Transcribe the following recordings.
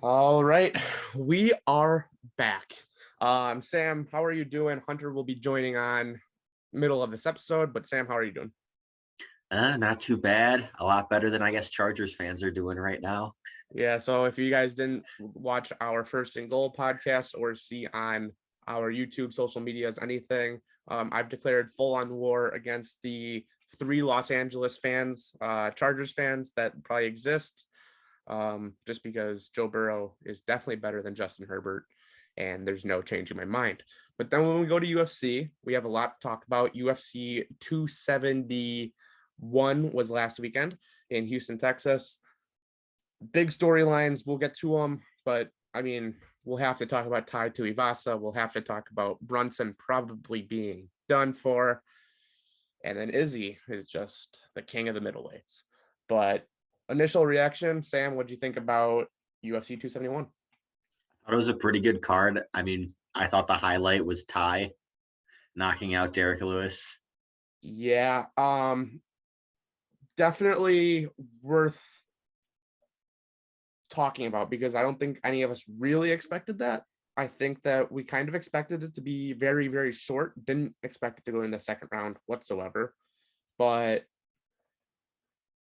All right, we are back. Sam, how are you doing? Hunter will be joining on middle of this episode, but Sam, how are you doing? Not too bad. A lot better than I guess Chargers fans are doing right now. Yeah, so if you guys didn't watch our First and Goal podcast or see on our YouTube, social medias, anything, I've declared full on war against the three Los Angeles fans, Chargers fans that probably exist, just because Joe Burrow is definitely better than Justin Herbert, and there's no changing my mind. But then when we go to UFC, we have a lot to talk about. UFC 271 was last weekend in Houston, Texas. Big storylines. We'll get to them, but I mean, we'll have to talk about Tai Tuivasa. We'll have to talk about Brunson probably being done for, and then Izzy is just the king of the middleweights. But initial reaction, Sam, what do you think about UFC 271? Thought it was a pretty good card. I mean, I thought the highlight was Ty knocking out Derek Lewis. Yeah, definitely worth talking about because I don't think any of us really expected that. I think that we kind of expected it to be very, very short. Didn't expect it to go in the second round whatsoever. But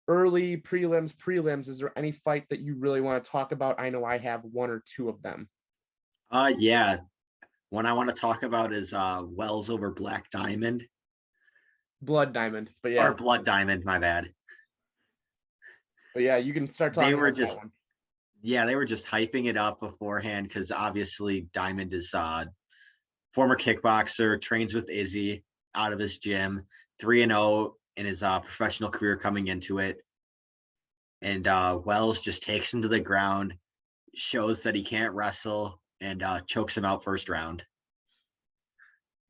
early prelims, is there any fight that you really want to talk about? I know I have one or two of them. Yeah. One I want to talk about is Wells over Black Diamond. Blood Diamond, but Or yeah. Blood Diamond, my bad. But yeah, you can start They talking were about that just one. they were just hyping it up beforehand because obviously Diamond is former kickboxer, trains with Izzy out of his gym, 3-0 in his professional career coming into it. And Wells just takes him to the ground, shows that he can't wrestle, and chokes him out first round.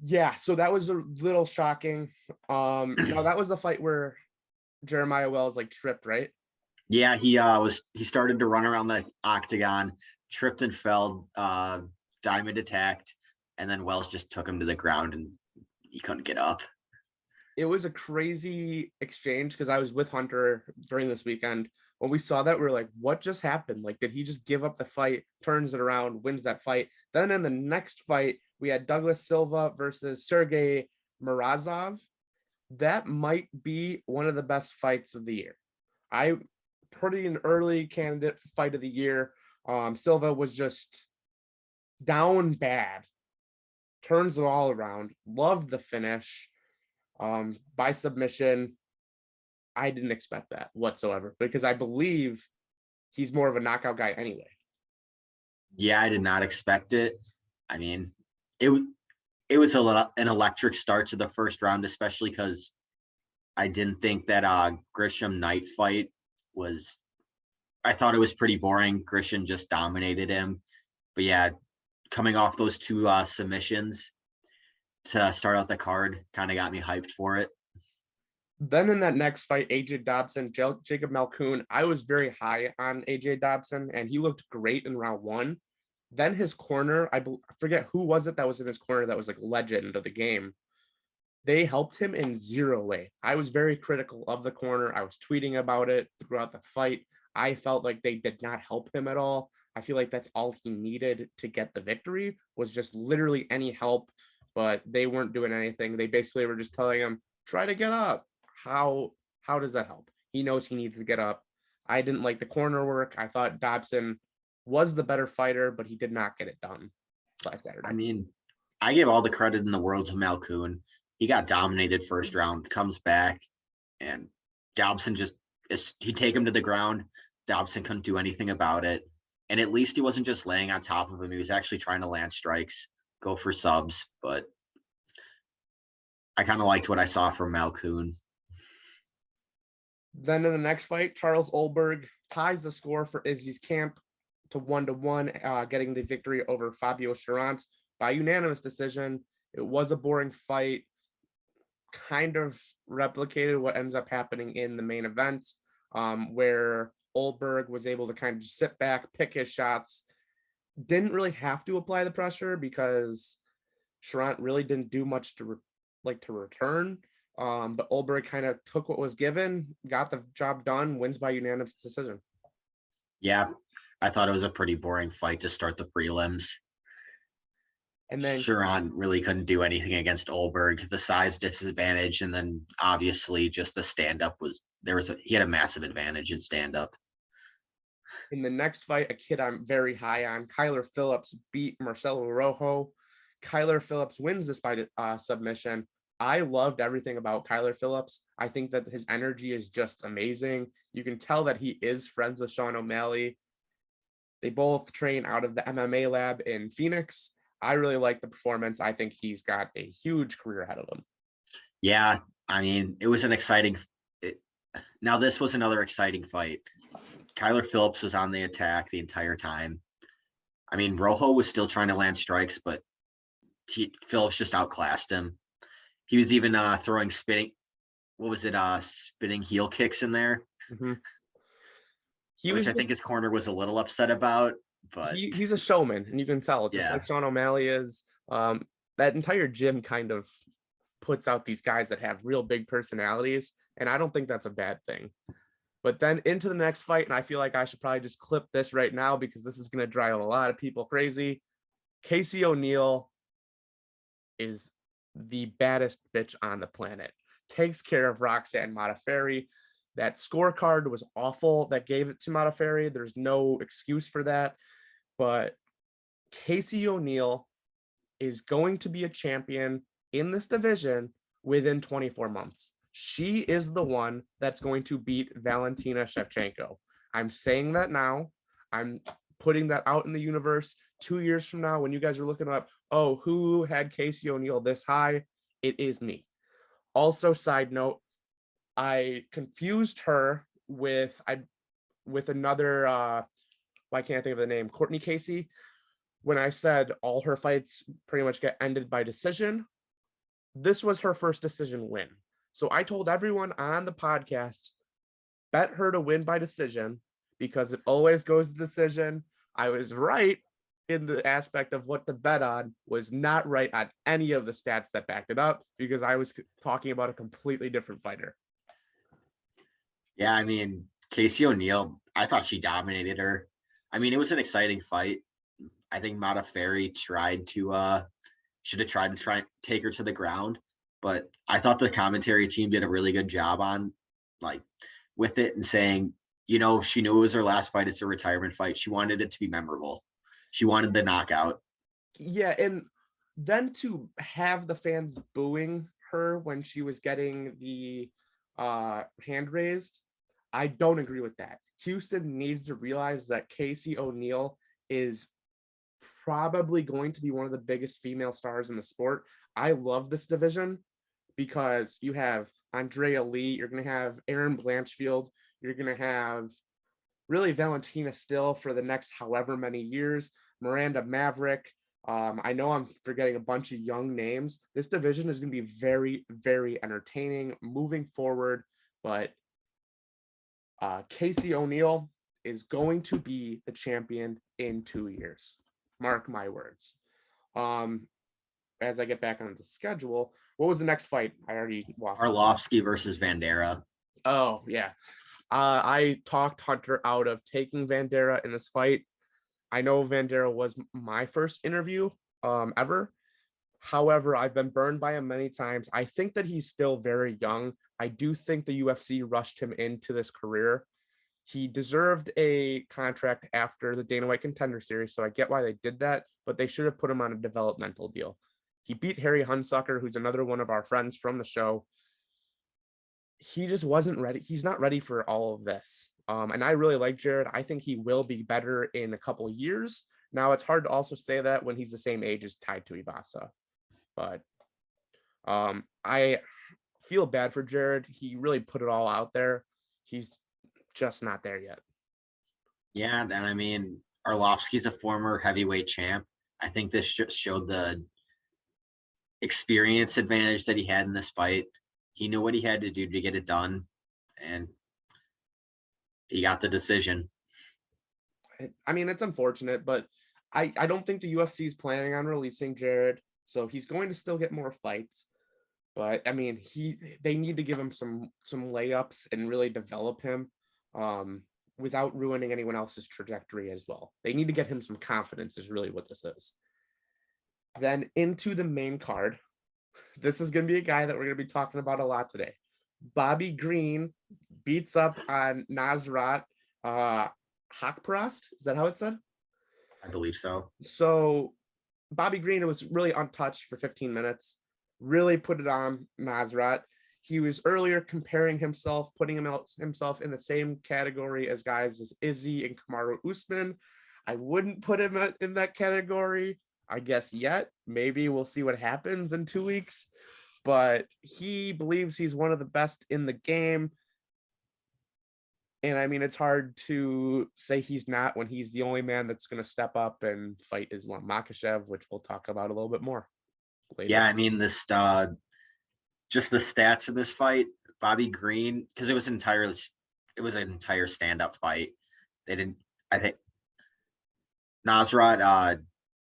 Yeah, so that was a little shocking. No, that was the fight where Jeremiah Wells like tripped, right? Yeah, he started to run around the octagon, tripped and fell. Diamond attacked, and then Wells just took him to the ground, and he couldn't get up. It was a crazy exchange because I was with Hunter during this weekend. When we saw that, we were like, what just happened? Like, did he just give up the fight, turns it around, wins that fight? Then in the next fight, we had Douglas Silva versus Sergey Morozov. That might be one of the best fights of the year. I pretty an early candidate for fight of the year. Silva was just down bad, turns it all around. Loved the finish by submission. I didn't expect that whatsoever because I believe he's more of a knockout guy anyway. Yeah, I did not expect it. I mean, it it was an electric start to the first round, especially because I didn't think that Grisham Knight fight was. I thought it was pretty boring. Grisham just dominated him, but yeah, coming off those two submissions to start out the card kind of got me hyped for it. Then in that next fight, AJ Dobson, Jacob Malkoun, I was very high on AJ Dobson, and he looked great in round one. Then his corner, I forget who was it that was in his corner that was like legend of the game. They helped him in zero way. I was very critical of the corner. I was tweeting about it throughout the fight. I felt like they did not help him at all. I feel like that's all he needed to get the victory was just literally any help, but they weren't doing anything. They basically were just telling him, try to get up. How does that help? He knows he needs to get up. I didn't like the corner work. I thought Dobson was the better fighter, but he did not get it done last I Saturday. mean, I give all the credit in the world to Malkoun. He got dominated first round, comes back, and Dobson just he take him to the ground. Dobson couldn't do anything about it, and at least he wasn't just laying on top of him. He was actually trying to land strikes, go for subs. But I kind of liked what I saw from Malkoun. Then in the next fight, Charles Olberg ties the score for Izzy's camp to 1-1, getting the victory over Fabio Charant by unanimous decision. It was a boring fight, kind of replicated what ends up happening in the main event, where Olberg was able to kind of just sit back, pick his shots, didn't really have to apply the pressure because Charant really didn't do much to return. But Olberg kind of took what was given, got the job done, wins by unanimous decision. Yeah, I thought it was a pretty boring fight to start the prelims. And then Sharon really couldn't do anything against Olberg. The size disadvantage, and then obviously just the stand up he had a massive advantage in stand up. in the next fight, a kid I'm very high on, Kyler Phillips beat Marcelo Rojo. Kyler Phillips wins this by submission. I loved everything about Kyler Phillips. I think that his energy is just amazing. You can tell that he is friends with Sean O'Malley. They both train out of the MMA lab in Phoenix. I really like the performance. I think he's got a huge career ahead of him. Yeah, I mean, it was an exciting. Now this was another exciting fight. Kyler Phillips was on the attack the entire time. I mean, Rojo was still trying to land strikes, but Phillips just outclassed him. He was even throwing spinning. What was it? Spinning heel kicks in there, Mm-hmm. which I think his corner was a little upset about. But he's a showman, and you can tell, just yeah, like Sean O'Malley is. That entire gym kind of puts out these guys that have real big personalities, and I don't think that's a bad thing. But then into the next fight, and I feel like I should probably just clip this right now because this is going to drive a lot of people crazy. Casey O'Neill is the baddest bitch on the planet. Takes care of Roxanne Modafferi. That scorecard was awful that gave it to Modafferi. There's no excuse for that. But Casey O'Neill is going to be a champion in this division within 24 months. She is the one that's going to beat Valentina Shevchenko. I'm saying that now. I'm putting that out in the universe. 2 years from now, when you guys are looking up, oh, who had Casey O'Neill this high? It is me. Also, side note, I confused her with another why can't I think of the name? Courtney Casey. When I said all her fights pretty much get ended by decision, this was her first decision win. So I told everyone on the podcast, bet her to win by decision because it always goes to decision. I was right in the aspect of what to bet on, was not right on any of the stats that backed it up because I was talking about a completely different fighter. yeah. I mean, Casey O'Neill, I thought she dominated her. I mean, it was an exciting fight. I think Modafferi should have tried to take her to the ground, but I thought the commentary team did a really good job on like with it and saying, she knew it was her last fight. It's a retirement fight. She wanted it to be memorable. She wanted the knockout. Yeah, and then to have the fans booing her when she was getting the hand raised, I don't agree with that. Houston needs to realize that Casey O'Neill is probably going to be one of the biggest female stars in the sport. I love this division because you have Andrea Lee, you're going to have Aaron Blanchfield, you're going to have really Valentina still for the next however many years, Miranda Maverick. I know I'm forgetting a bunch of young names. This division is going to be very, very entertaining moving forward, but Casey O'Neill is going to be the champion in 2 years. Mark my words. As I get back on the schedule, what was the next fight? I already lost. Arlovsky versus Vandera. Oh, yeah. I talked Hunter out of taking Vandera in this fight. I know Vandera was my first interview ever. However, I've been burned by him many times. I think that he's still very young. I do think the UFC rushed him into this career. He deserved a contract after the Dana White Contender Series, so I get why they did that, but they should have put him on a developmental deal. He beat Harry Hunsucker, who's another one of our friends from the show. He just wasn't ready. He's not ready for all of this. And I really like Jared. I think he will be better in a couple of years. Now, it's hard to also say that when he's the same age as tied to Ivasa. But I feel bad for Jared. He really put it all out there. He's just not there yet. Yeah, and I mean, Arlovsky's a former heavyweight champ. I think this just showed the experience advantage that he had in this fight. He knew what he had to do to get it done, and he got the decision. I mean, it's unfortunate, but I don't think the UFC is planning on releasing Jared, so he's going to still get more fights. But I mean, they need to give him some layups and really develop him. without ruining anyone else's trajectory as well. They need to get him some confidence is really what this is. Then into the main card. This is going to be a guy that we're going to be talking about a lot today. Bobby Green beats up on Nasrat Haqparast. Is that how it's said? I believe so. So Bobby Green was really untouched for 15 minutes, really put it on Nasrat. He was earlier comparing himself, putting himself in the same category as guys as Izzy and Kamaru Usman. I wouldn't put him in that category, I guess, yet. Maybe we'll see what happens in 2 weeks. But he believes he's one of the best in the game. And I mean, it's hard to say he's not when he's the only man that's going to step up and fight Islam Makhachev, which we'll talk about a little bit more later. Yeah, I mean, this just the stats of this fight, Bobby Green, because it was an entire stand-up fight. They didn't, I think, Nasrat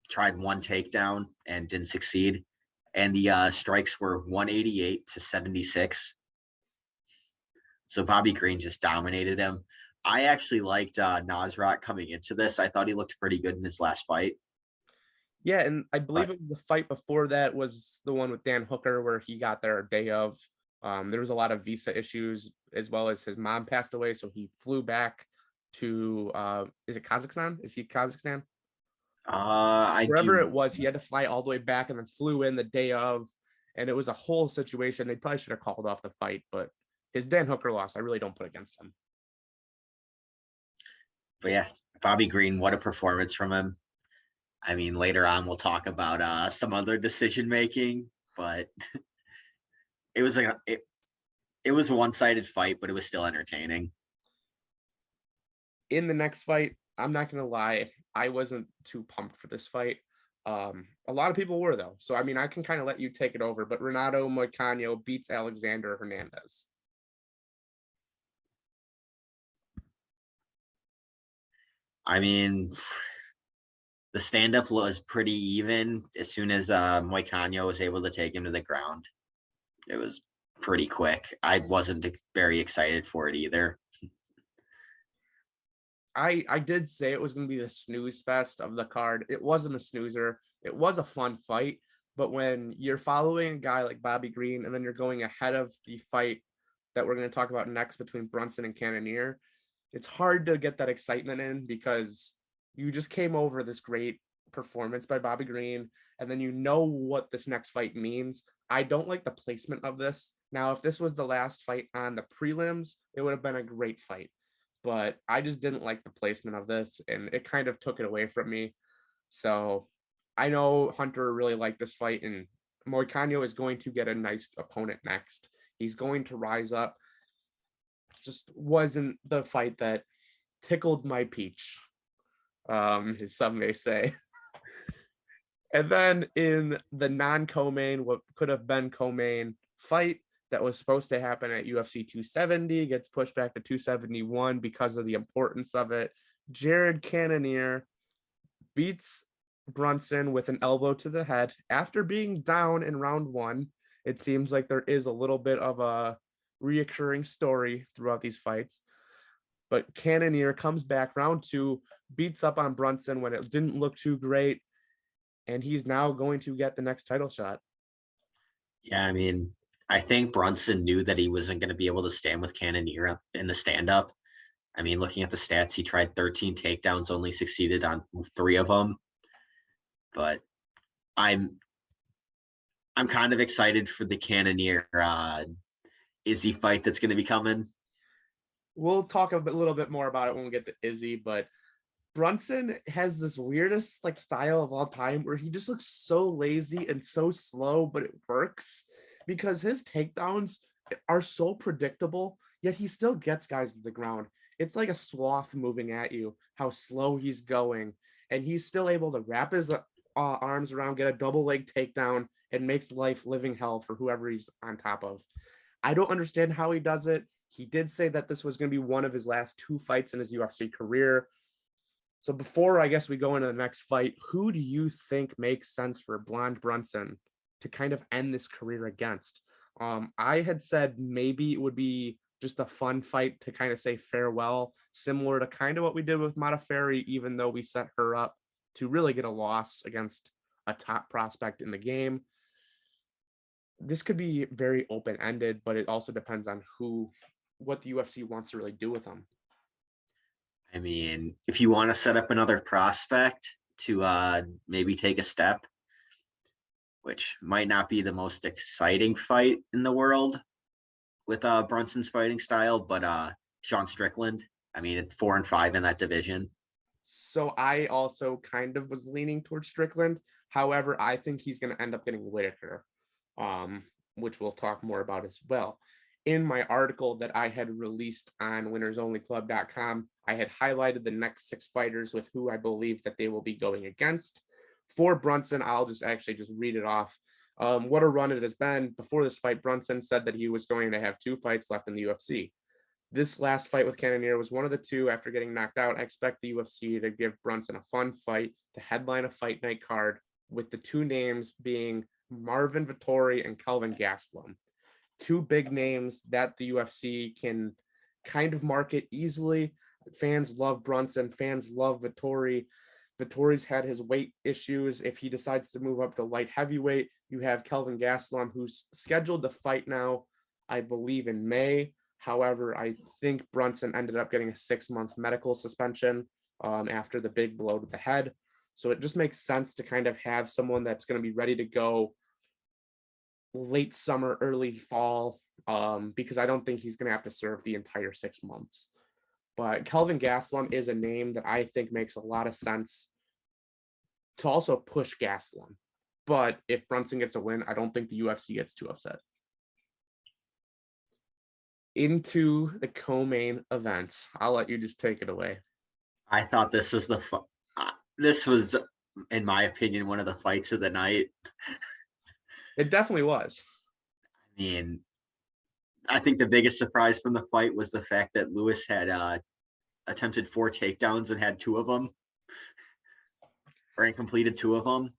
tried one takedown and didn't succeed, and the strikes were 188 to 76. So Bobby Green just dominated him. I actually liked Nasrat coming into this. I thought he looked pretty good in his last fight. Yeah, and I believe it was the fight before that was the one with Dan Hooker where he got there a day of. There was a lot of visa issues as well as his mom passed away, so he flew back to is it Kazakhstan? Is he Kazakhstan? Wherever it was, he had to fly all the way back and then flew in the day of, and it was a whole situation. They probably should have called off the fight, but his Dan Hooker loss, I really don't put against him. But yeah, Bobby Green, what a performance from him. I mean, later on we'll talk about some other decision making, but it was it was a one-sided fight, but it was still entertaining. In the next fight, I'm not gonna lie, I wasn't too pumped for this fight. A lot of people were though, so I mean, I can kind of let you take it over. But Renato Moicano beats Alexander Hernandez. I mean, the stand-up was pretty even as soon as Moicano was able to take him to the ground. It was pretty quick. I wasn't very excited for it either. I did say it was going to be the snooze fest of the card. It wasn't a snoozer. It was a fun fight. But when you're following a guy like Bobby Green and then you're going ahead of the fight that we're going to talk about next between Brunson and Cannonier, it's hard to get that excitement in because you just came over this great performance by Bobby Green, and then you know what this next fight means. I don't like the placement of this. Now, if this was the last fight on the prelims, it would have been a great fight. But I just didn't like the placement of this, and it kind of took it away from me. So I know Hunter really liked this fight, and Moicano is going to get a nice opponent next. He's going to rise up. Just wasn't the fight that tickled my peach, as some may say. And then in the non-co-main, what could have been co-main fight that was supposed to happen at UFC 270 gets pushed back to 271 because of the importance of it. Jared Cannonier beats Brunson with an elbow to the head after being down in round one. It seems like there is a little bit of a reoccurring story throughout these fights. But Cannonier comes back round two, beats up on Brunson when it didn't look too great, and he's now going to get the next title shot. Yeah, I mean, I think Brunson knew that he wasn't going to be able to stand with Cannonier in the stand-up. I mean, looking at the stats, he tried 13 takedowns, only succeeded on 3 of them. But I'm kind of excited for the Cannonier Izzy fight that's going to be coming. We'll talk a little bit more about it when we get to Izzy, but Brunson has this weirdest like style of all time where he just looks so lazy and so slow, but it works because his takedowns are so predictable, yet he still gets guys to the ground. It's like a sloth moving at you, how slow he's going, and he's still able to wrap his arms around, get a double leg takedown, and makes life living hell for whoever he's on top of. I don't understand how he does it. He did say that this was going to be one of his last 2 fights in his UFC career. So before I guess we go into the next fight, who do you think makes sense for Blonde Brunson to kind of end this career against? I had said maybe it would be just a fun fight to kind of say farewell, similar to kind of what we did with Modafferi, even though we set her up to really get a loss against a top prospect in the game. This could be very open-ended, but it also depends on what the UFC wants to really do with them. I mean, if you want to set up another prospect to maybe take a step, which might not be the most exciting fight in the world with Brunson's fighting style, but Sean Strickland. I mean, it's 4-5 in that division. So I also kind of was leaning towards Strickland. However, I think he's going to end up getting Whitaker, which we'll talk more about as well. In my article that I had released on winnersonlyclub.com, I had highlighted the next 6 fighters with who I believe that they will be going against. For Brunson, I'll just read it off. What a run it has been. Before this fight, Brunson said that he was going to have 2 fights left in the UFC. This last fight with Cannonier was one of the 2 after getting knocked out. I expect the UFC to give Brunson a fun fight to headline a fight night card, with the 2 names being Marvin Vettori and Kelvin Gastelum. 2 big names that the UFC can kind of market easily. Fans love Brunson. Fans love Vettori. Vettori's had his weight issues. If he decides to move up to light heavyweight, you have Kelvin Gastelum, who's scheduled to fight now, I believe, in May. However, I think Brunson ended up getting a 6-month medical suspension after the big blow to the head. So it just makes sense to kind of have someone that's going to be ready to go late summer, early fall, because I don't think he's going to have to serve the entire 6 months. But Kelvin Gastelum is a name that I think makes a lot of sense to also push Gastelum. But if Brunson gets a win, I don't think the UFC gets too upset. Into the co-main event. I'll let you just take it away. I thought this was this was, in my opinion, one of the fights of the night. It definitely was. I mean, I think the biggest surprise from the fight was the fact that Lewis had attempted 4 takedowns and had 2 of them, or completed 2 of them.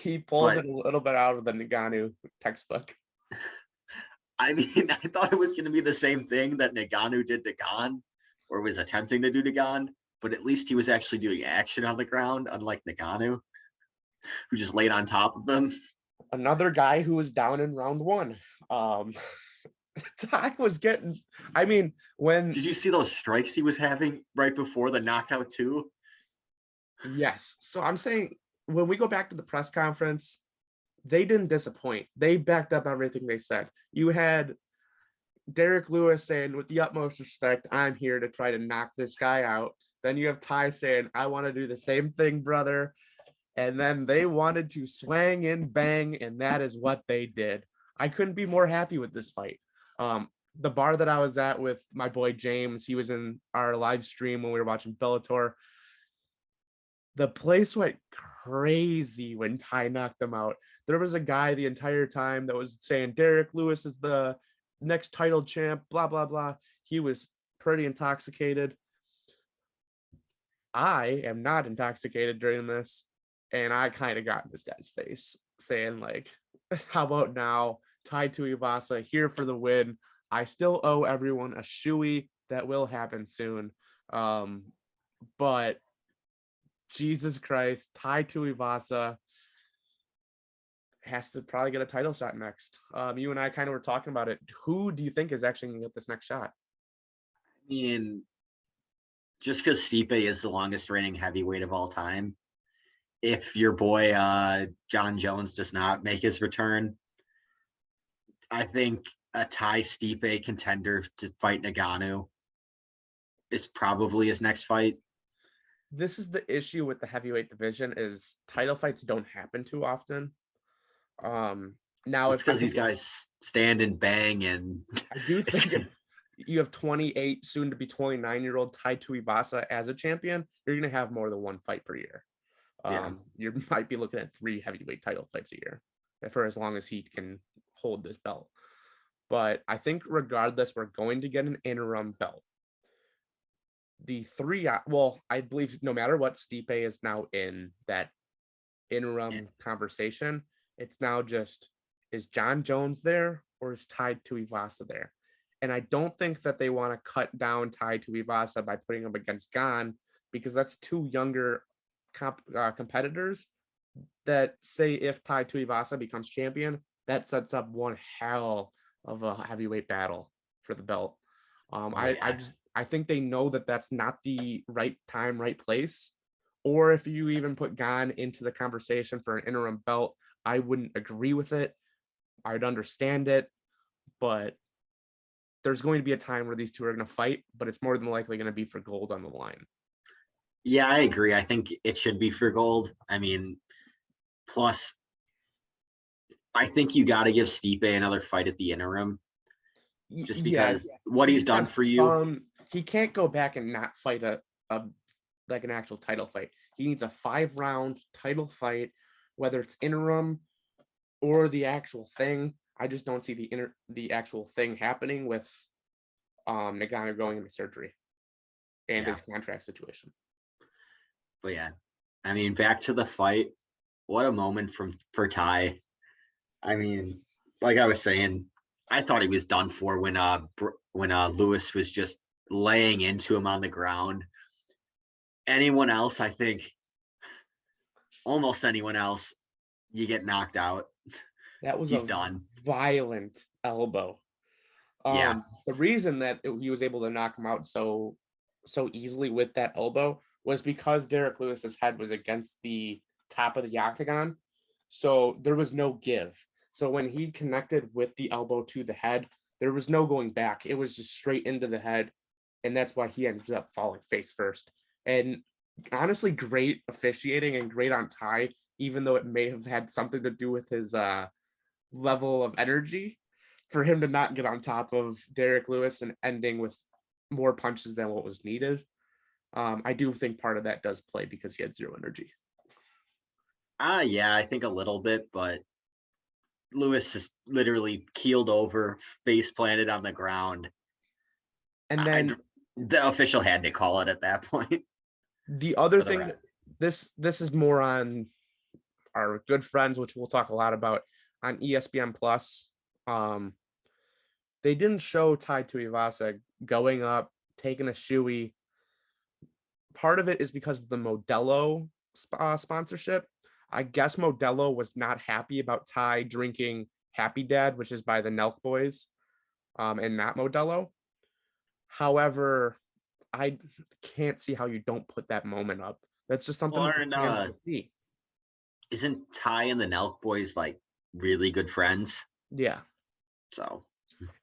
He pulled it a little bit out of the Ngannou textbook. I mean, I thought it was going to be the same thing that Ngannou did to Gane, or was attempting to do to Gane, but at least he was actually doing action on the ground, unlike Ngannou, who just laid on top of them. Another guy who was down in round 1. Ty was getting, I mean, when... Did you see those strikes he was having right before the knockout too? Yes. So I'm saying, when we go back to the press conference, they didn't disappoint. They backed up everything they said. You had Derek Lewis saying, with the utmost respect, I'm here to try to knock this guy out. Then you have Ty saying, I want to do the same thing, brother. And then they wanted to swang and bang, and that is what they did. I couldn't be more happy with this fight. The bar that I was at with my boy James, he was in our live stream when we were watching Bellator. The place went crazy when Ty knocked him out. There was a guy the entire time that was saying Derek Lewis is the next title champ, blah, blah, blah. He was pretty intoxicated. I am not intoxicated during this. And I kind of got in this guy's face saying, like, how about now? Tai Tuivasa here for the win. I still owe everyone a shoey. That will happen soon. But Jesus Christ, Tai Tuivasa has to probably get a title shot next. You and I kind of were talking about it. Who do you think is actually going to get this next shot? I mean, just because Stipe is the longest reigning heavyweight of all time, if your boy John Jones does not make his return, I think a Thai Stipe contender to fight Ngannou is probably his next fight. This is the issue with the heavyweight division, is title fights don't happen too often. Now it's because these guys stand and bang, and I do think if you have 28, soon to be 29-year-old Tai Tuivasa as a champion, you're going to have more than 1 fight per year. You might be looking at 3 heavyweight title fights a year for as long as he can hold this belt. But I think regardless, we're going to get an interim belt. I believe no matter what, Stipe is now in that interim conversation. It's now just, is John Jones there or is Tai Tuivasa there? And I don't think that they want to cut down Tai Tuivasa by putting him against Gon, because that's two younger competitors that, say if Tai Tuivasa becomes champion, that sets up one hell of a heavyweight battle for the belt. I think they know that that's not the right time, right place. Or if you even put Gon into the conversation for an interim belt, I wouldn't agree with it. I'd understand it, but there's going to be a time where these two are going to fight, but it's more than likely going to be for gold on the line. Yeah, I agree. I think it should be for gold. I mean, plus, I think you got to give Stipe another fight at the interim, just because what he's done for you. He can't go back and not fight a like an actual title fight. He needs a 5-round title fight, whether it's interim or the actual thing. I just don't see the actual thing happening with Nagano going into surgery and his contract situation. But yeah, I mean, back to the fight. What a moment for Tai. I mean, like I was saying, I thought he was done for when Lewis was just laying into him on the ground. Anyone else, I think, almost anyone else, you get knocked out. That was He's done. Violent elbow. The reason that he was able to knock him out so easily with that elbow was because Derek Lewis's head was against the top of the octagon, so there was no give. So when he connected with the elbow to the head, there was no going back. It was just straight into the head, and that's why he ended up falling face first. And honestly, great officiating and great on Tai, even though it may have had something to do with his level of energy, for him to not get on top of Derek Lewis and ending with more punches than what was needed. I do think part of that does play because he had zero energy. Yeah, I think a little bit, but Lewis just literally keeled over, face planted on the ground. And then the official had to call it at that point. The other thing, this is more on our good friends, which we'll talk a lot about on ESPN Plus. They didn't show Tai Tuivasa going up, taking a shoey. Part of it is because of the Modelo sponsorship. I guess Modelo was not happy about Tai drinking Happy Dad, which is by the Nelk Boys, and not Modelo. However, I can't see how you don't put that moment up. That's just something that fans want to see. Isn't Tai and the Nelk Boys like really good friends? Yeah. So.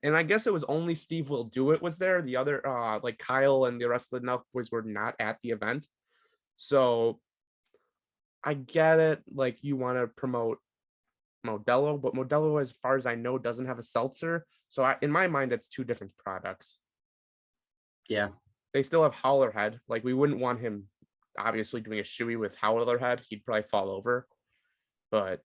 And I guess it was only Steve Will Do It was there. The other, like Kyle and the rest of the Nelk Boys were not at the event. So I get it. Like, you want to promote Modelo, but Modelo, as far as I know, doesn't have a seltzer. So in my mind, it's two different products. Yeah. They still have Howlerhead. Like, we wouldn't want him obviously doing a shoey with Howlerhead. He'd probably fall over. But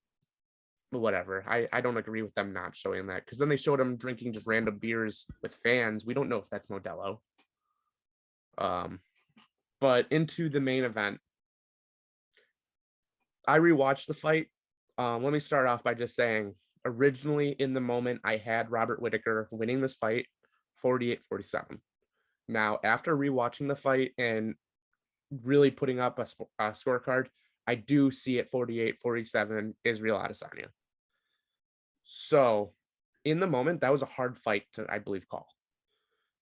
whatever. I don't agree with them not showing that, because then they showed him drinking just random beers with fans. We don't know if that's Modelo. But into the main event. I rewatched the fight. Let me start off by just saying, originally in the moment, I had Robert Whittaker winning this fight 48-47. Now, after rewatching the fight and really putting up a scorecard, I do see it 48-47 Israel Adesanya. So in the moment, that was a hard fight to, I believe, call,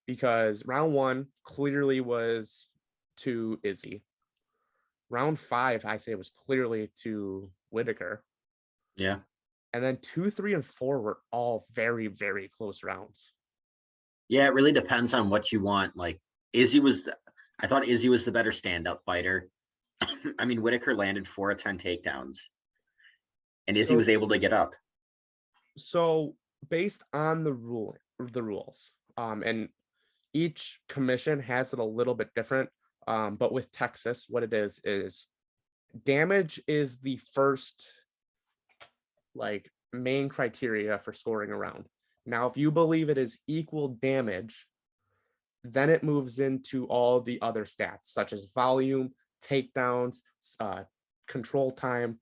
because round 1 clearly was to Izzy. Round 5, I say, was clearly to Whittaker. Yeah. And then 2, 3, and 4 were all very, very close rounds. Yeah, it really depends on what you want. Like, I thought Izzy was the better stand-up fighter. I mean, Whittaker landed 4 of 10 takedowns, and Izzy was able to get up. So based on the rules, and each commission has it a little bit different. But with Texas, what it is damage is the first like main criteria for scoring a round. Now, if you believe it is equal damage, then it moves into all the other stats, such as volume, takedowns, control time.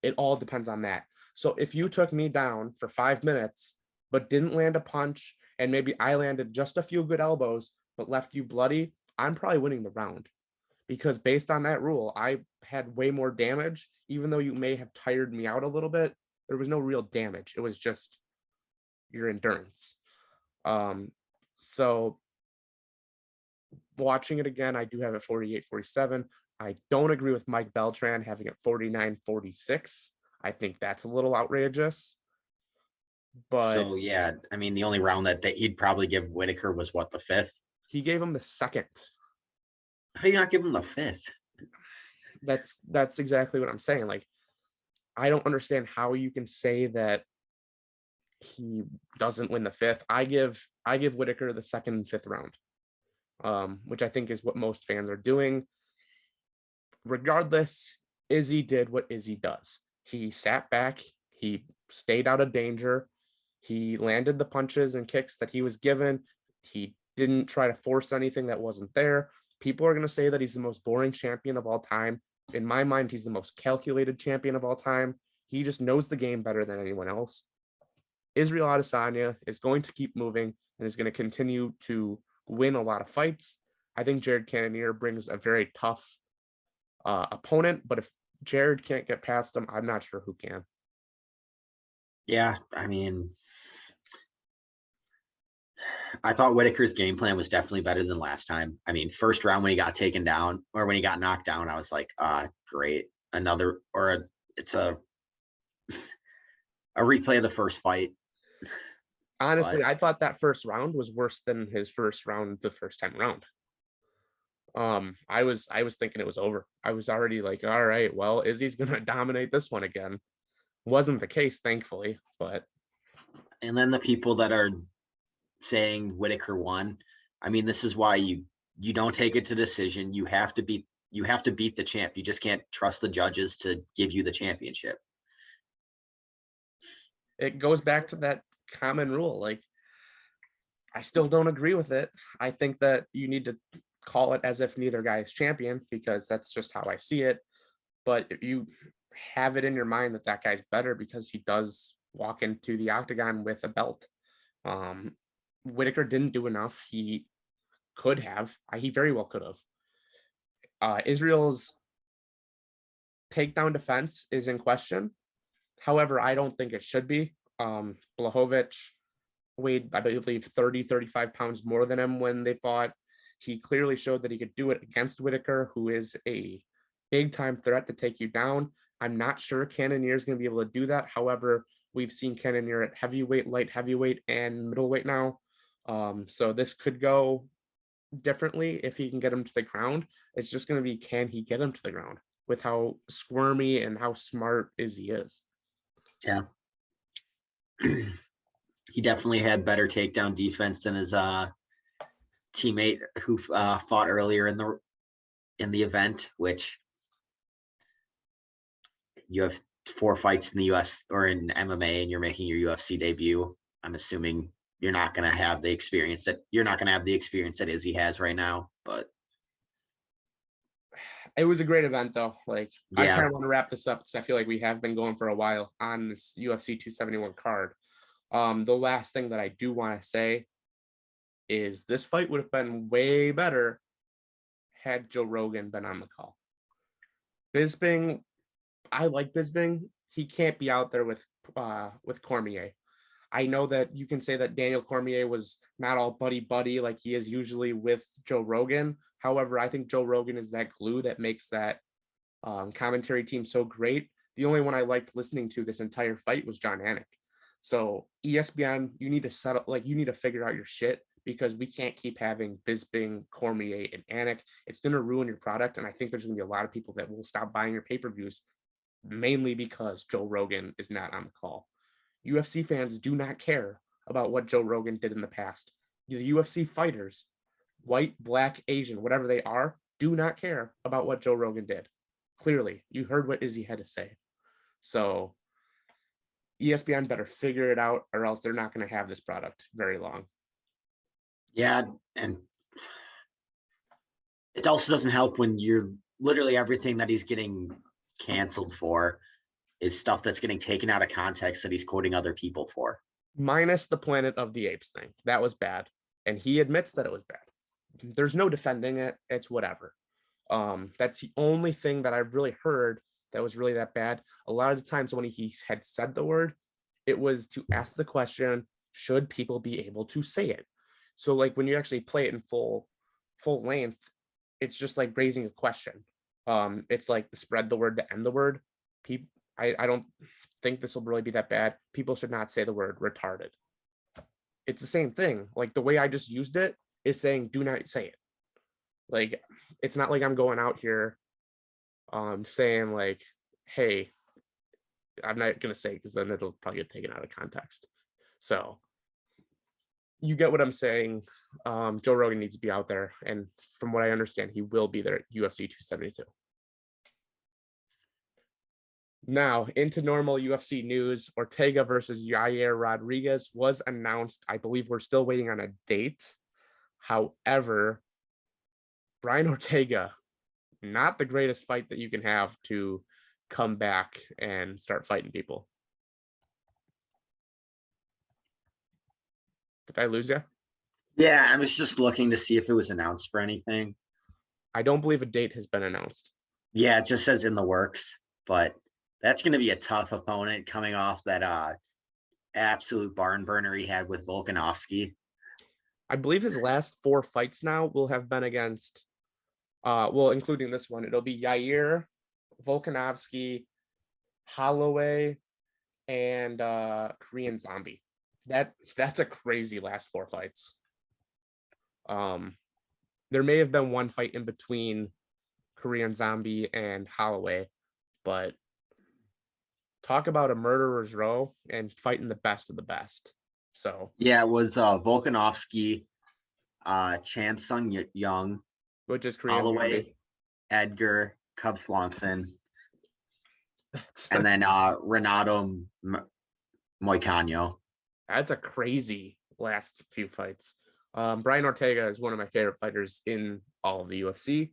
It all depends on that. So if you took me down for 5 minutes, but didn't land a punch and maybe I landed just a few good elbows, but left you bloody, I'm probably winning the round. Because based on that rule, I had way more damage, even though you may have tired me out a little bit. There was no real damage. It was just your endurance. So watching it again, I do have it 48-47. I don't agree with Mike Beltran having it 49-46. I think that's a little outrageous. But So yeah, I mean, the only round that he'd probably give Whitaker was what, the fifth? he gave him the second. How do you not give him the fifth? That's exactly what I'm saying. Like, I don't understand how you can say that he doesn't win the fifth. I give Whitaker the second and fifth round, which I think is what most fans are doing. Regardless, Izzy did what Izzy does. He sat back, he stayed out of danger, he landed the punches and kicks that he was given. He didn't try to force anything that wasn't there. People are going to say that he's the most boring champion of all time. In my mind, he's the most calculated champion of all time. He just knows the game better than anyone else. Israel Adesanya is going to keep moving and is going to continue to win a lot of fights. I think Jared Cannonier brings a very tough opponent, but if Jared can't get past him, I'm not sure who can. Yeah, I mean, I thought Whitaker's game plan was definitely better than last time. I mean, first round when he got taken down or when he got knocked down, I was like, great. It's a replay of the first fight. Honestly, I thought that first round was worse than his first round, the first time around. I was thinking it was over. I was already like, all right, well, Izzy's gonna dominate this one again. Wasn't the case, thankfully, but. And then the people that are saying Whitaker won, I mean, this is why you don't take it to decision. You have to beat the champ. You just can't trust the judges to give you the championship. It goes back to that common rule. Like, I still don't agree with it. I think that you need to call it as if neither guy is champion, because that's just how I see it. But if you have it in your mind that that guy's better because he does walk into the octagon with a belt. Whitaker didn't do enough. He could have. He very well could have. Israel's takedown defense is in question. However, I don't think it should be. Blachowicz weighed, I believe, 35 pounds more than him when they fought. He clearly showed that he could do it against Whitaker, who is a big-time threat to take you down. I'm not sure Cannonier is going to be able to do that. However, we've seen Cannonier at heavyweight, light heavyweight, and middleweight now. So this could go differently if he can get him to the ground. It's just going to be, can he get him to the ground with how squirmy and how smart Izzy is? Yeah. He definitely had better takedown defense than his teammate who fought earlier in the event, which you have 4 fights in the US or in MMA and you're making your UFC debut. I'm assuming you're not going to have the experience that Izzy has right now, but it was a great event though. Like, yeah. I kind of want to wrap this up because I feel like we have been going for a while on this UFC 271 card. The last thing that I do want to say is this fight would have been way better had Joe Rogan been on the call. Bisping, I like Bisping. He can't be out there with Cormier. I know that you can say that Daniel Cormier was not all buddy like he is usually with Joe Rogan. However, I think Joe Rogan is that glue that makes that commentary team so great. The only one I liked listening to this entire fight was John Anik. So ESPN, you need to settle, like, you need to figure out your shit, because we can't keep having Bisping, Cormier, and Anik. It's going to ruin your product. And I think there's going to be a lot of people that will stop buying your pay-per-views, mainly because Joe Rogan is not on the call. UFC fans do not care about what Joe Rogan did in the past. The UFC fighters, white, black, Asian, whatever they are, do not care about what Joe Rogan did. Clearly, you heard what Izzy had to say. So ESPN better figure it out, or else they're not going to have this product very long. Yeah, and it also doesn't help when you're literally everything that he's getting canceled for is stuff that's getting taken out of context that he's quoting other people for. minus the Planet of the Apes thing. That was bad. And he admits that it was bad. There's no defending it. It's whatever. That's the only thing that I've really heard that was really that bad. A lot of the times when he had said the word, it was to ask the question, should people be able to say it? So like when you actually play it in full length, it's just like raising a question. It's like the spread the word to end the word. People, I don't think this will really be that bad. People should not say the word retarded. It's the same thing. Like the way I just used it is saying do not say it. Like it's not like I'm going out here saying like, hey, I'm not gonna say because then it'll probably get taken out of context. So you get what I'm saying. Joe Rogan needs to be out there, and from what I understand, he will be there at UFC 272. Now into normal UFC news. Ortega versus Yair Rodriguez was announced. I believe we're still waiting on a date. However, Brian Ortega, not the greatest fight that you can have to come back and start fighting people. Did I lose you? Yeah, I was just looking to see if it was announced for anything. I don't believe a date has been announced. Yeah, it just says in the works, but that's going to be a tough opponent coming off that absolute barn burner he had with Volkanovski. I believe his last 4 fights now will have been against, well, including this one. It'll be Yair, Volkanovski, Holloway, and Korean Zombie. That's a crazy last 4 fights. There may have been one fight in between Korean Zombie and Holloway, but talk about a murderer's row and fighting the best of the best. So yeah, it was Volkanovski, Chan Sung Young, which is Korean Holloway, Zombie. Edgar, Cub Swanson, and then Renato Moicano. That's a crazy last few fights. Brian Ortega is one of my favorite fighters in all of the UFC.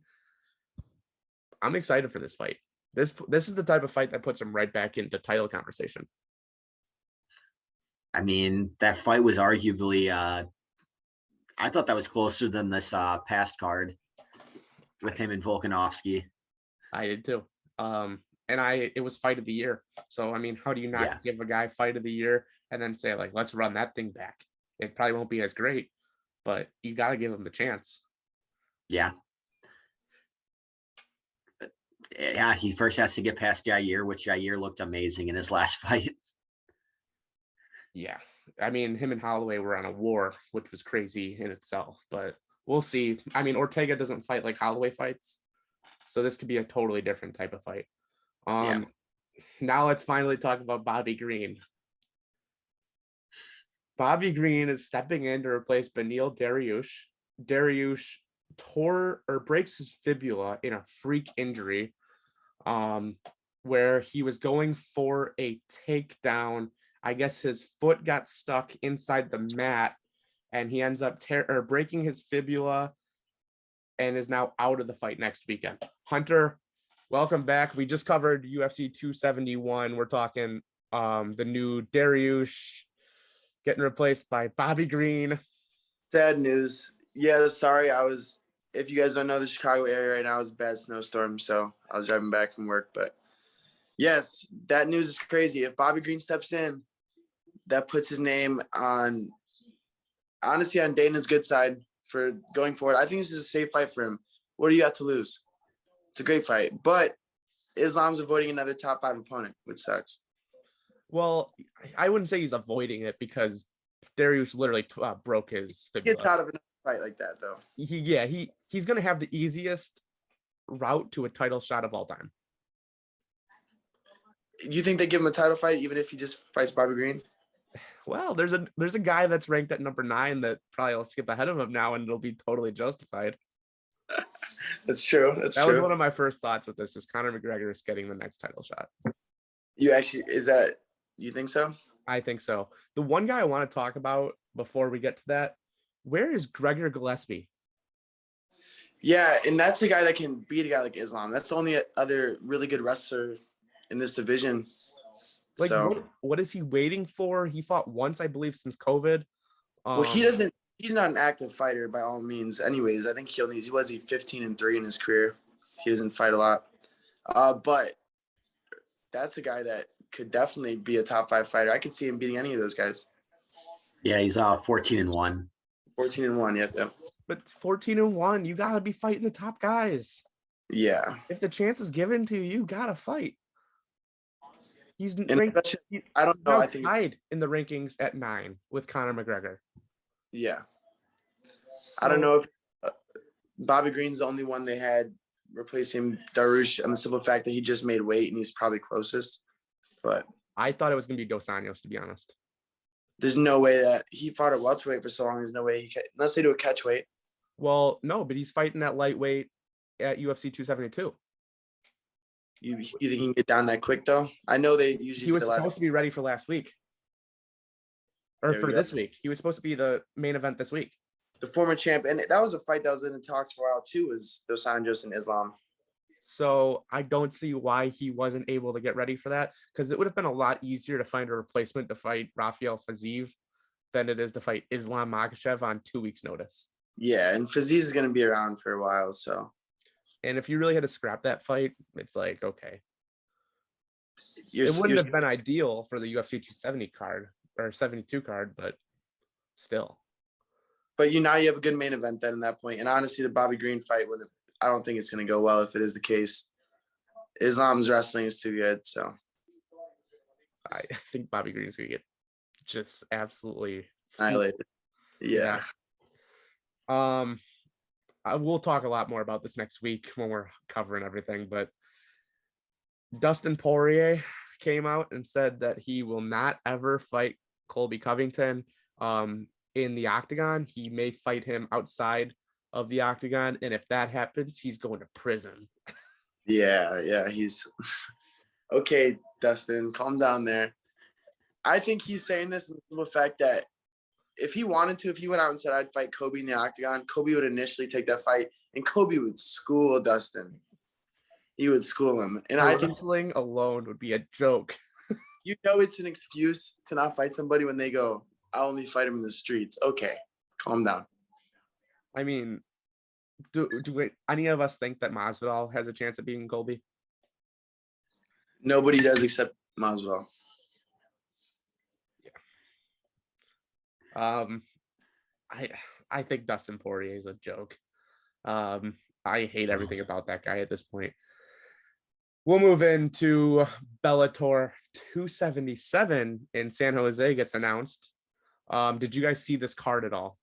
I'm excited for this fight. This is the type of fight that puts him right back into title conversation. I mean, that fight was arguably I thought that was closer than this past card with him and Volkanovski. I did too. And it was fight of the year. So I mean, how do you not give a guy fight of the year and then say like, let's run that thing back? It probably won't be as great, but you got to give him the chance. Yeah. Yeah, he first has to get past Yair, which Yair looked amazing in his last fight. Yeah. I mean, him and Holloway were on a war, which was crazy in itself, but we'll see. I mean, Ortega doesn't fight like Holloway fights, so this could be a totally different type of fight. Now let's finally talk about Bobby Green. Bobby Green is stepping in to replace Beneil Dariush. Dariush tore or breaks his fibula in a freak injury, where he was going for a takedown. I guess his foot got stuck inside the mat, and he ends up breaking his fibula, and is now out of the fight next weekend. Hunter, welcome back. We just covered UFC 271. We're talking the new Dariush getting replaced by Bobby Green. Sad news. Yeah, sorry. If you guys don't know the Chicago area right now, it's a bad snowstorm, so I was driving back from work. But yes, that news is crazy. If Bobby Green steps in, that puts his name on Dana's good side for going forward. I think this is a safe fight for him. What do you got to lose? It's a great fight. But Islam's avoiding another top 5 opponent, which sucks. Well, I wouldn't say he's avoiding it because Dariush literally broke his fibula. Gets out of another fight like that, though. He's going to have the easiest route to a title shot of all time. You think they give him a title fight even if he just fights Bobby Green? Well, there's a guy that's ranked at number 9 that probably will skip ahead of him now, and it'll be totally justified. That's true. That was one of my first thoughts with this, is Conor McGregor is getting the next title shot. You think so? I think so. The one guy I want to talk about before we get to that, where is Gregor Gillespie? Yeah, and that's a guy that can beat a guy like Islam. That's the only other really good wrestler in this division. Like, So what is he waiting for? He fought once, I believe, since COVID. well, he's not an active fighter by all means. Anyways, I think he 15-3 in his career. He doesn't fight a lot. But that's a guy that could definitely be a top 5 fighter. I could see him beating any of those guys. Yeah, he's 14-1. 14-1, yep. But 14-1, you gotta be fighting the top guys. Yeah. If the chance is given to you, you gotta fight. He's ranked, I don't know. I think tied in the rankings at 9 with Conor McGregor. Yeah. So, I don't know if Bobby Green's the only one they had replacing Darush on the simple fact that he just made weight and he's probably closest. But I thought it was gonna be Dos Anjos, to be honest. there's no way that he fought at welterweight for so long. There's no way he can, unless they do a catch weight. Well, no, but he's fighting at lightweight at UFC 272. You think he can get down that quick though? I know they usually. He was supposed to be ready for last week, or for this week. He was supposed to be the main event this week. The former champ, and that was a fight that was in the talks for a while too. Was Dos Anjos and Islam? So I don't see why he wasn't able to get ready for that, because it would have been a lot easier to find a replacement to fight Rafael Fiziev than it is to fight Islam Makhachev on 2 weeks' notice. Yeah, and Fiziev is going to be around for a while, so. And if you really had to scrap that fight, it's like, okay. It wouldn't have been ideal for the UFC 270 card or 72 card, but still. But now you have a good main event then in that point. And honestly, the Bobby Green fight wouldn't. I don't think it's going to go well if it is the case. Islam's wrestling is too good, so. I think Bobby Green's going to get just absolutely annihilated. Yeah. We'll talk a lot more about this next week when we're covering everything, but Dustin Poirier came out and said that he will not ever fight Colby Covington in the octagon. He may fight him outside of the octagon, and if that happens, he's going to prison. Yeah, he's okay. Dustin, calm down there. I think he's saying this in the simple fact that if he wanted to, if he went out and said, I'd fight Kobe in the octagon, Kobe would initially take that fight, and Kobe would school Dustin. He would school him. And I think wrestling alone would be a joke. It's an excuse to not fight somebody when they go, I'll only fight him in the streets. Okay, calm down. I mean, do any of us think that Masvidal has a chance at beating Colby? Nobody does except Masvidal. I think Dustin Poirier is a joke. I hate everything about that guy at this point. We'll move into Bellator 277 in San Jose gets announced. Did you guys see this card at all?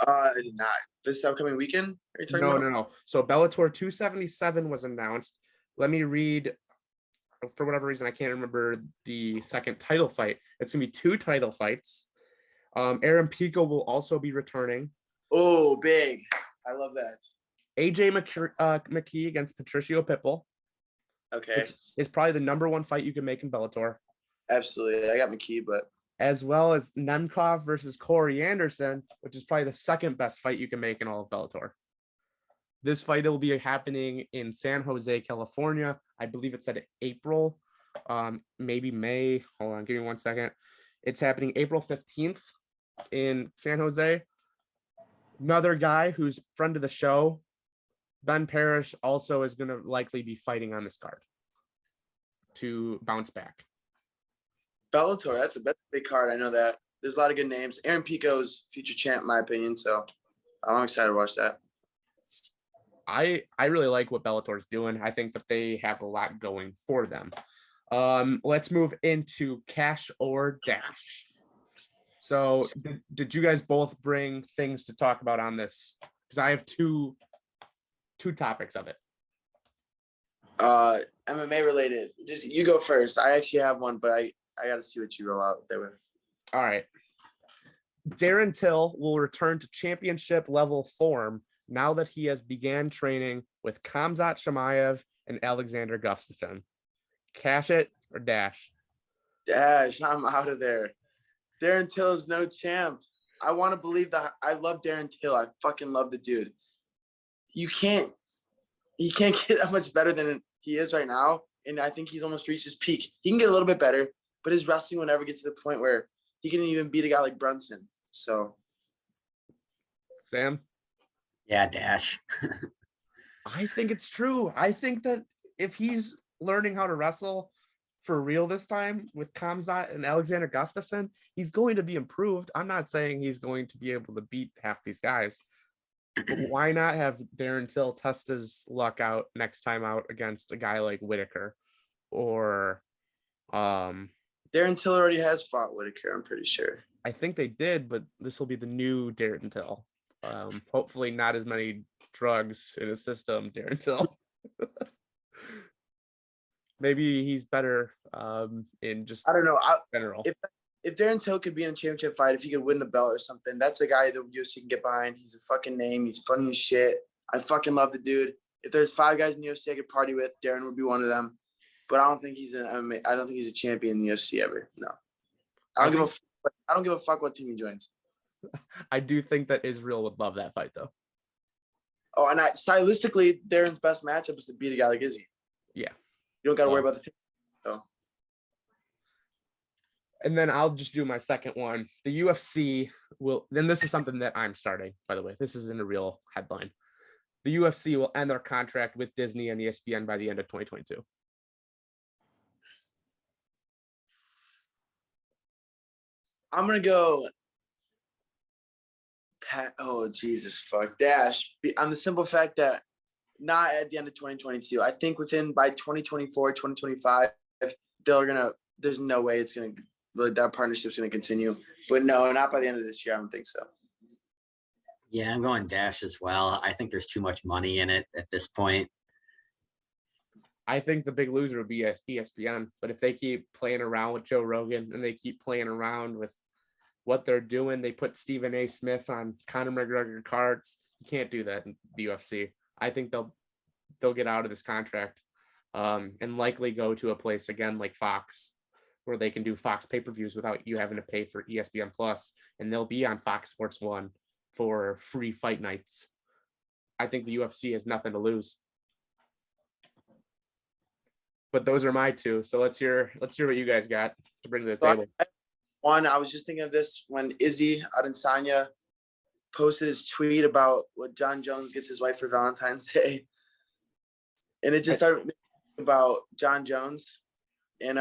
I did not. This upcoming weekend? Are you talking about? No. So Bellator 277 was announced. Let me read. For whatever reason, I can't remember the second title fight. It's going to be 2 title fights. Aaron Pico will also be returning. Oh, big. I love that. AJ McKee against Patricio Pitbull. Okay. Is probably the number 1 fight you can make in Bellator. Absolutely. I got McKee, but. As well as Nemkov versus Corey Anderson, which is probably the second best fight you can make in all of Bellator. This fight will be happening in San Jose, California. I believe it said April, maybe May. Hold on, give me 1 second. It's happening April 15th in San Jose. Another guy who's friend of the show, Ben Parrish, also is going to likely be fighting on this card to bounce back. Bellator, that's a big card. I know that. There's a lot of good names. Aaron Pico's future champ, in my opinion, so I'm excited to watch that. I really like what Bellator's doing. I think that they have a lot going for them. Let's move into Cash or Dash. So did you guys both bring things to talk about on this? Because I have two topics of it. MMA related. Just you go first. I actually have one, but I got to see what you roll out there with. All right. Darren Till will return to championship level form now that he has began training with Khamzat Chimaev and Alexander Gustafsson. Cash it or dash? Dash. I'm out of there. Darren Till is no champ. I want to believe that. I love Darren Till. I fucking love the dude. He can't get that much better than he is right now. and I think he's almost reached his peak. He can get a little bit better, but his wrestling will never get to the point where he can even beat a guy like Brunson. So, Sam? Yeah, Dash. I think it's true. I think that if he's learning how to wrestle for real this time with Kamzat and Alexander Gustafsson, he's going to be improved. I'm not saying he's going to be able to beat half these guys, but why not have Darren Till test his luck out next time out against a guy like Whitaker or Darren Till already has fought Whitaker, I'm pretty sure. I think they did, but this will be the new Darren Till. Hopefully not as many drugs in his system, Darren Till. Maybe he's better in just I don't know. general. If Darren Till could be in a championship fight, if he could win the belt or something, that's a guy the UFC can get behind. He's a fucking name. He's funny as shit. I fucking love the dude. If there's 5 guys in the UFC I could party with, Darren would be one of them. But I don't think he's I don't think he's a champion in the UFC ever. No. I don't give a fuck what team he joins. I do think that Israel would love that fight though. Oh, and stylistically, Darren's best matchup is to beat a guy like Izzy. Yeah. You don't got to worry about the team. So. And then I'll just do my second one. The UFC will, then this is something that I'm starting, by the way. This isn't a real headline. The UFC will end their contract with Disney and ESPN by the end of 2022. I'm going to go oh, Jesus, fuck. Dash. On the simple fact that not at the end of 2022. I think by 2024, 2025, there's no way it's going to, that partnership's going to continue. But no, not by the end of this year. I don't think so. Yeah, I'm going Dash as well. I think there's too much money in it at this point. I think the big loser would be ESPN. But if they keep playing around with Joe Rogan and they keep playing around with what they're doing, they put Stephen A. Smith on Conor McGregor cards. You can't do that in the UFC. I think they'll get out of this contract and likely go to a place again like Fox, where they can do Fox pay-per-views without you having to pay for ESPN Plus, and they'll be on Fox Sports 1 for free fight nights. I think the UFC has nothing to lose. But those are my two. So let's hear what you guys got to bring to the table. One, I was just thinking of this when Izzy Adesanya posted his tweet about what John Jones gets his wife for Valentine's Day. And it just started about John Jones in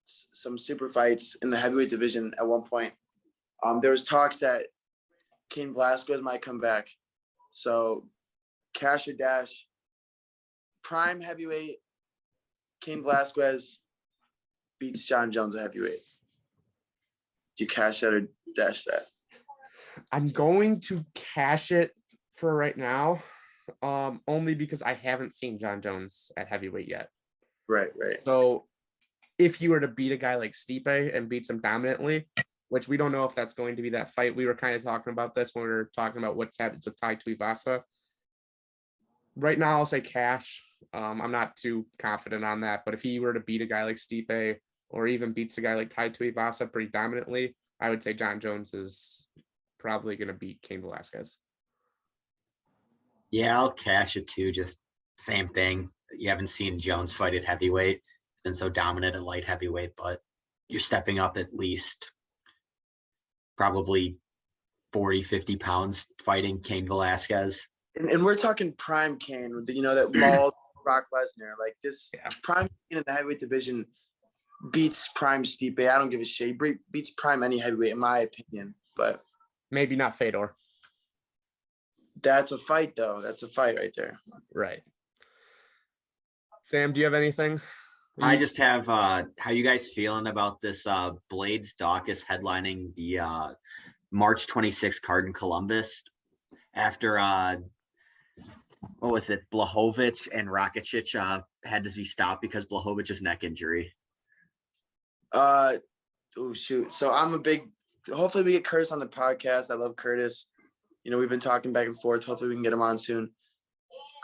some super fights in the heavyweight division at one point. There was talks that Cain Velasquez might come back. So cash or dash, prime heavyweight, Cain Velasquez beats John Jones at heavyweight. Do you cash that or dash that? I'm going to cash it for right now, only because I haven't seen John Jones at heavyweight yet. Right. So if you were to beat a guy like Stipe and beats him dominantly, which we don't know if that's going to be that fight. We were kind of talking about this when we were talking about what's happened to Tai Tuivasa. Right now, I'll say cash. I'm not too confident on that, but if he were to beat a guy like Stipe or even beats a guy like Tai Tuivasa pretty dominantly, I would say John Jones is probably going to beat Cain Velasquez. Yeah, I'll cash it too. Just same thing. You haven't seen Jones fight at heavyweight. He's been so dominant at light heavyweight, but you're stepping up at least probably 40, 50 pounds fighting Cain Velasquez. And we're talking prime Cain, that mauled Brock Lesnar. Like this prime Cain in the heavyweight division beats prime Stipe. I don't give a shit. He beats prime any heavyweight, in my opinion. But maybe not Fedor. That's a fight, though. That's a fight right there. Right. Sam, do you have anything? I just have how you guys feeling about this Blades Dawkins headlining the March 26th card in Columbus after what was it, Blachowicz and Rakitic had to be stopped because Blachowicz' neck injury. Oh shoot. So I'm a big, hopefully we get Curtis on the podcast. I love Curtis. We've been talking back and forth. Hopefully we can get him on soon.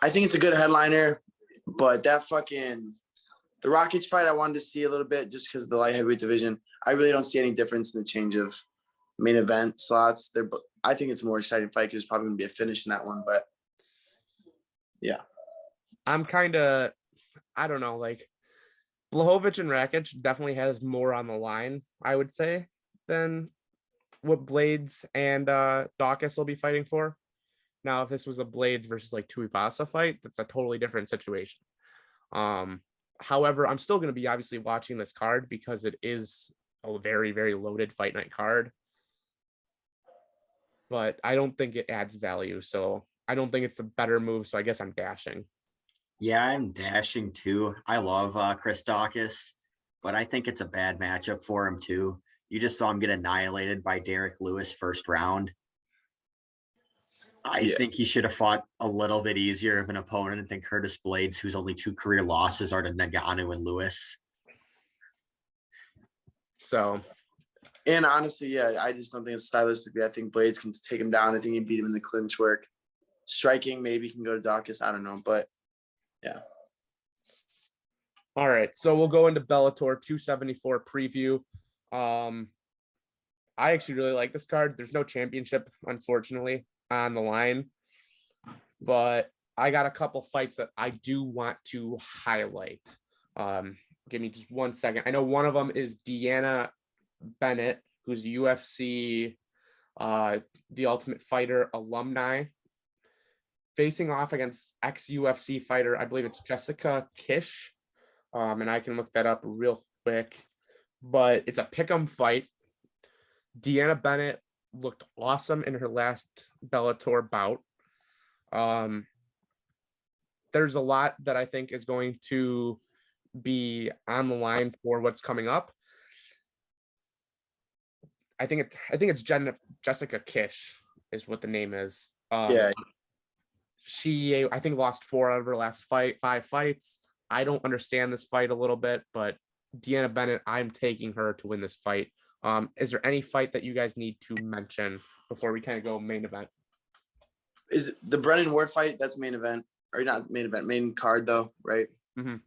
I think it's a good headliner, but the Rakic fight I wanted to see a little bit just because of the light heavyweight division. I really don't see any difference in the change of main event slots. I think it's a more exciting fight because there's probably going to be a finish in that one, but yeah. I don't know, like Blachowicz and Rakic definitely has more on the line, I would say, than what Blades and Dawkins will be fighting for. Now, if this was a Blades versus like Tuivasa fight, that's a totally different situation. However, I'm still going to be obviously watching this card because it is a very, very loaded fight night card. But I don't think it adds value. So I don't think it's a better move. So I guess I'm dashing. Yeah, I'm dashing too. I love Chris Dawkins, but I think it's a bad matchup for him too. You just saw him get annihilated by Derek Lewis first round. I think he should have fought a little bit easier of an opponent than Curtis Blades, whose only 2 career losses are to Nagano and Lewis. So, and honestly, yeah, I just don't think it's stylistically. I think Blades can take him down. I think he beat him in the clinch work. Striking, maybe he can go to Dawkins. I don't know, but yeah. All right, so we'll go into Bellator 274 preview. I actually really like this card. There's no championship, unfortunately, on the line, but I got a couple fights that I do want to highlight. Give me just 1 second. I know one of them is Deanna Bennett, who's UFC The Ultimate Fighter alumni, facing off against ex-UFC fighter, I believe it's Jessica Kish. And I can look that up real quick, but it's a pick'em fight. Deanna Bennett looked awesome in her last Bellator bout. There's a lot that I think is going to be on the line for what's coming up. I think it's Jessica Kish is what the name is. Yeah. She, I think, lost 4 out of her last 5 fights. I don't understand this fight a little bit, but Deanna Bennett, I'm taking her to win this fight. Is there any fight that you guys need to mention before we kind of go main event? Is it the Brennan Ward fight? That's main event, or not main event, main card though, right? Mm-hmm.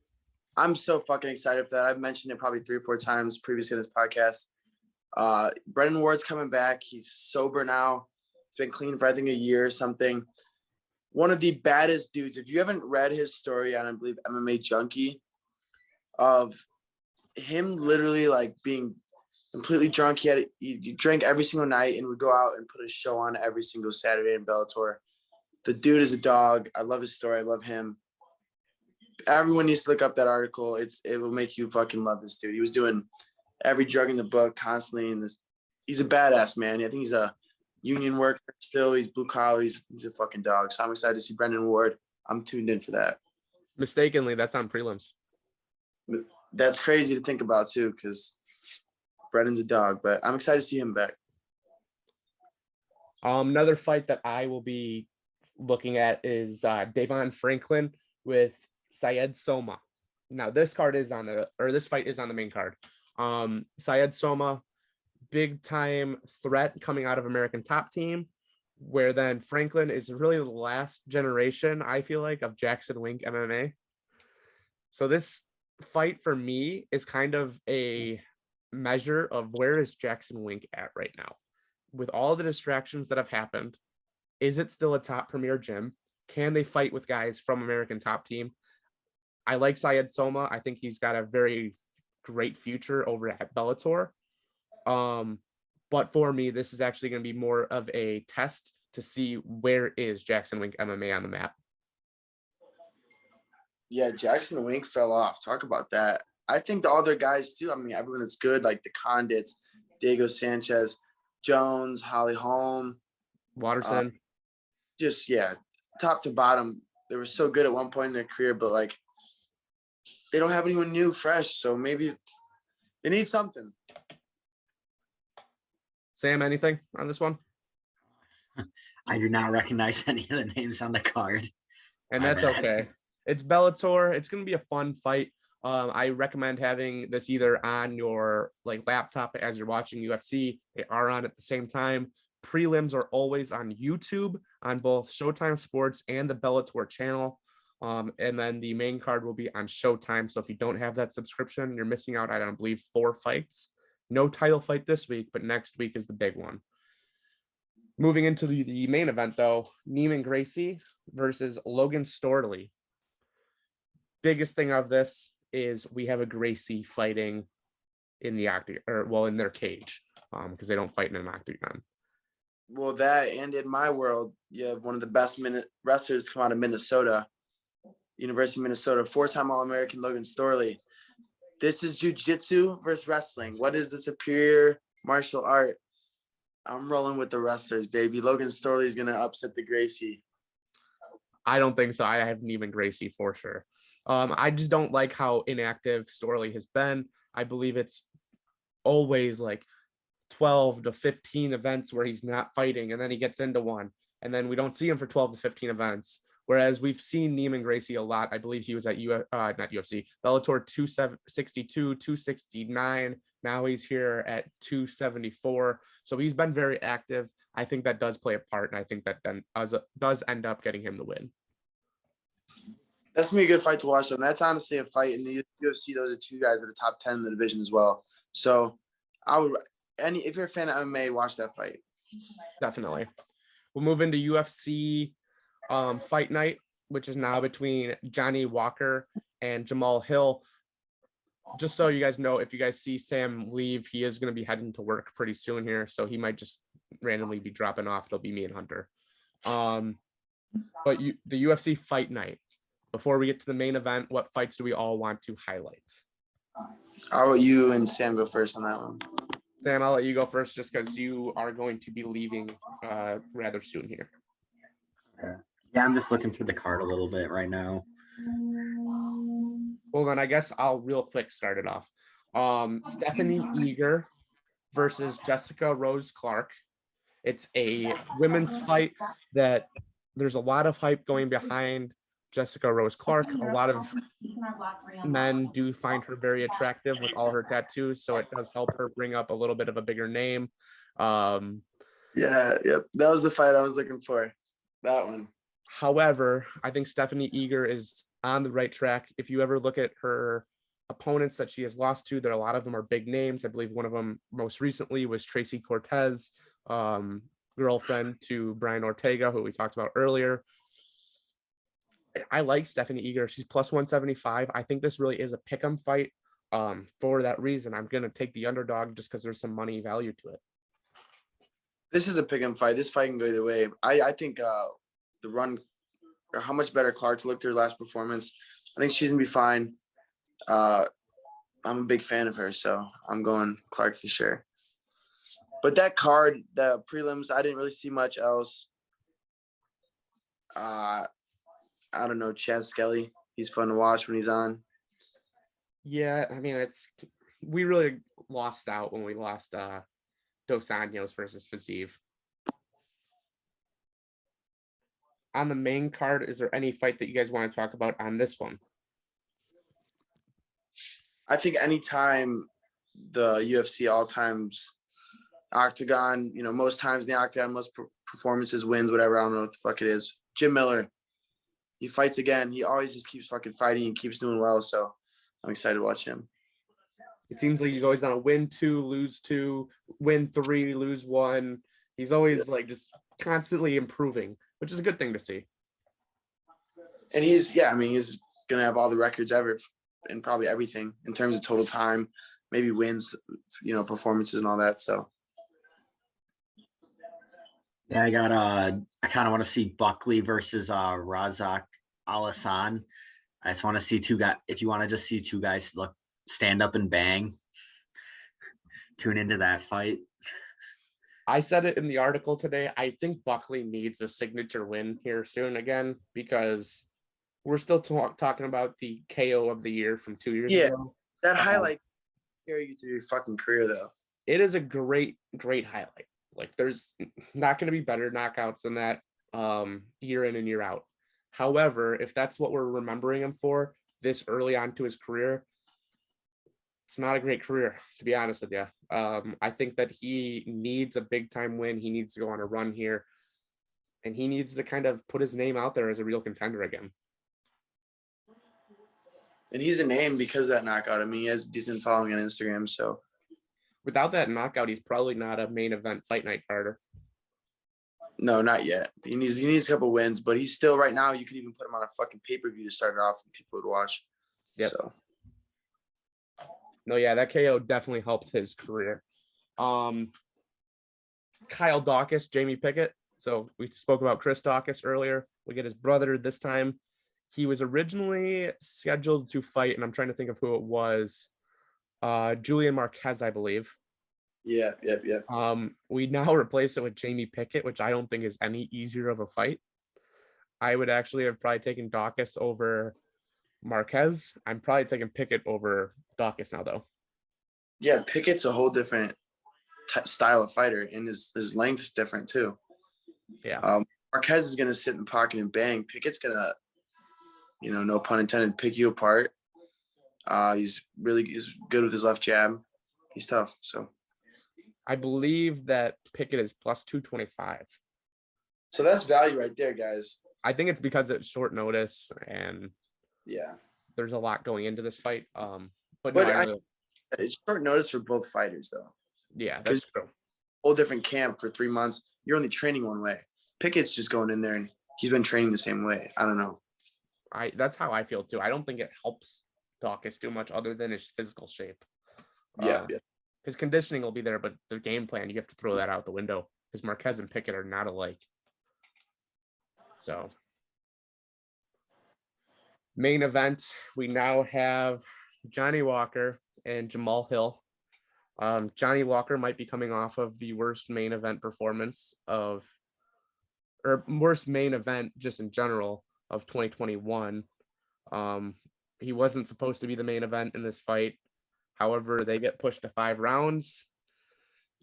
I'm so fucking excited for that. I've mentioned it probably 3 or 4 times previously in this podcast. Brennan Ward's coming back. He's sober now. He's been clean for I think a year or something. One of the baddest dudes. If you haven't read his story on, I believe, MMA Junkie, of him literally like being completely drunk. He drank every single night and would go out and put a show on every single Saturday in Bellator. The dude is a dog. I love his story. I love him. Everyone needs to look up that article. It will make you fucking love this dude. He was doing every drug in the book constantly. And he's a badass, man. I think he's a union worker still. He's blue collar. He's a fucking dog. So I'm excited to see Brendan Ward. I'm tuned in for that. Mistakenly, that's on prelims. That's crazy to think about too, because Brendan's a dog, but I'm excited to see him back. Another fight that I will be looking at is Davon Franklin with Syed Soma. Now this fight is on the main card. Syed Soma, big time threat coming out of American Top Team, where then Franklin is really the last generation, I feel like, of Jackson Wink MMA. So this fight for me is kind of a measure of where is Jackson Wink at right now. With all the distractions that have happened, is it still a top premier gym? Can they fight with guys from American Top Team? I like Syed Soma. I think he's got a very great future over at Bellator. But for me, this is actually going to be more of a test to see where is Jackson Wink MMA on the map. Yeah, Jackson Wink fell off. Talk about that. I think the other guys too. I mean, everyone that's good, like the Condits, Diego Sanchez, Jones, Holly Holm, Watterson. Just, yeah, top to bottom. They were so good at one point in their career, but like they don't have anyone new, fresh. So maybe they need something. Sam, anything on this one? I do not recognize any of the names on the card. And that's okay. It's Bellator. It's going to be a fun fight. I recommend having this either on your laptop as you're watching UFC. They are on at the same time. Prelims are always on YouTube on both Showtime Sports and the Bellator channel. And then the main card will be on Showtime. So if you don't have that subscription, you're missing out on, I believe, 4 fights. No title fight this week, but next week is the big one. Moving into the main event, though, Neiman Gracie versus Logan Storley. biggest thing of this is we have a Gracie fighting in the octagon, or well, in their cage, because they don't fight in an octagon. Well, that, and in my world, you have one of the best wrestlers come out of Minnesota, University of Minnesota, 4-time All-American Logan Storley. This is jiu-jitsu versus wrestling. What is the superior martial art? I'm rolling with the wrestlers, baby. Logan Storley is going to upset the Gracie. I don't think so. I have Neiman Gracie for sure. I just don't like how inactive Storley has been. I believe it's always like 12 to 15 events where he's not fighting, and then he gets into one, and then we don't see him for 12 to 15 events. Whereas we've seen Neiman Gracie a lot. I believe he was at not UFC, Bellator 262, 269. Now he's here at 274. So he's been very active. I think that does play a part, and I think that then does end up getting him the win. That's gonna be a good fight to watch. And that's honestly a fight in the UFC. Those are two guys that are top 10 in the division as well. So I would, if you're a fan of MMA, watch that fight. Definitely. We'll move into UFC Fight Night, which is now between Johnny Walker and Jamal Hill. Just so you guys know, if you guys see Sam leave, he is going to be heading to work pretty soon here, so he might just randomly be dropping off. It'll be me and Hunter. But the UFC Fight Night. Before we get to the main event, what fights do we all want to highlight? How about you and Sam go first on that one? Sam, I'll let you go first, just because you are going to be leaving rather soon here. Yeah, I'm just looking through the card a little bit right now. Well, then I guess I'll real quick start it off. Stephanie Eager versus Jessica Rose Clark. It's a women's fight that there's a lot of hype going behind Jessica Rose Clark. A lot of men do find her very attractive with all her tattoos, so it does help her bring up a little bit of a bigger name. Yep. That was the fight I was looking for. That one. However, I think Stephanie Eager is on the right track. If you ever look at her opponents that she has lost to, a lot of them are big names. I believe one of them most recently was Tracy Cortez, girlfriend to Brian Ortega, who we talked about earlier. I like Stephanie Eager. She's plus 175. I think this really is a pick'em fight. For that reason, I'm going to take the underdog just because there's some money value to it. This is a pick'em fight. This fight can go either way. I think the run, or how much better Clark looked her last performance, I think she's going to be fine. I'm a big fan of her, so I'm going Clark for sure. But that card, the prelims, I didn't really see much else. I don't know, Chad Skelly. He's fun to watch when he's on. Yeah, I mean, we really lost out when we lost Dos Anjos versus Fiziev. On the main card, is there any fight that you guys want to talk about on this one? I think anytime the UFC all times octagon, most times in the octagon, most performances, wins, whatever. I don't know what the fuck it is. Jim Miller. He fights again. He always just keeps fucking fighting and keeps doing well. So I'm excited to watch him. It seems like he's always on a win 2, lose 2, win 3, lose 1. He's always like just constantly improving, which is a good thing to see. And he's going to have all the records ever and probably everything in terms of total time, maybe wins, performances and all that. So. Yeah, I kind of want to see Buckley versus Razak Al-Hassan. I just want to see two guys. If you want to just see two guys stand up and bang, tune into that fight. I said it in the article today. I think Buckley needs a signature win here soon again, because we're still talking about the KO of the year from 2 years ago. That highlight carry you through your fucking career, though. It is a great, great highlight. Like, there's not going to be better knockouts than that year in and year out. However, if that's what we're remembering him for this early on to his career, it's not a great career, to be honest with you. I think that he needs a big time win. He needs to go on a run here, and he needs to kind of put his name out there as a real contender again. And he's a name because of that knockout. I mean, he has a decent following on Instagram, so. Without that knockout, he's probably not a main event fight night carder. No, not yet. He needs a couple wins, but he's still right now. You could even put him on a fucking pay-per-view to start it off and people would watch. Yep. So No, yeah, that KO definitely helped his career. Kyle Dawkins, Jamie Pickett. So we spoke about Chris Dawkins earlier. We get his brother this time. He was originally scheduled to fight, and I'm trying to think of who it was. Julian Marquez, I believe. yeah. We now replace it with Jamie Pickett, which I don't think is any easier of a fight. I would actually have probably taken Dawkins over Marquez. I'm probably taking Pickett over Dawkins now, though. Yeah, Pickett's a whole different style of fighter, and his length's different too. Yeah. Marquez is gonna sit in the pocket and bang. Pickett's gonna, no pun intended, pick you apart. He's good with his left jab. He's tough. So I believe that Pickett is plus 225. So that's value right there, guys. I think it's because it's short notice and yeah, there's a lot going into this fight. But no, it's short notice for both fighters, though. Yeah, that's true. Whole different camp for 3 months. You're only training one way. Pickett's just going in there and he's been training the same way. I don't know. That's how I feel too. I don't think it helps Dawkins too much other than his physical shape. Yeah. His conditioning will be there, but the game plan, you have to throw that out the window because Marquez and Pickett are not alike. So, main event, we now have Johnny Walker and Jamal Hill. Johnny Walker might be coming off of the worst main event performance or worst main event just in general of 2021. He wasn't supposed to be the main event in this fight. However, they get pushed to 5 rounds.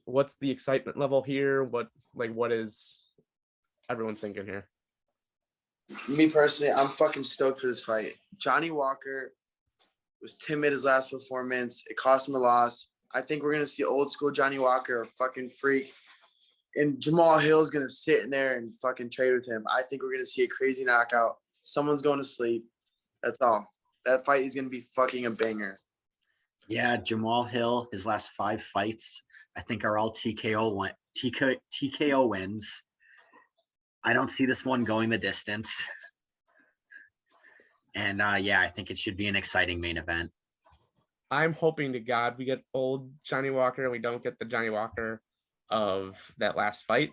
What's the excitement level here? What is everyone thinking here? Me personally, I'm fucking stoked for this fight. Johnny Walker was timid his last performance. It cost him a loss. I think we're going to see old school Johnny Walker, a fucking freak. And Jamal Hill's going to sit in there and fucking trade with him. I think we're going to see a crazy knockout. Someone's going to sleep. That's all. That fight is going to be fucking a banger. Yeah, Jamal Hill, his last 5 fights, I think are all TKO wins. I don't see this one going the distance. And I think it should be an exciting main event. I'm hoping to God we get old Johnny Walker and we don't get the Johnny Walker of that last fight.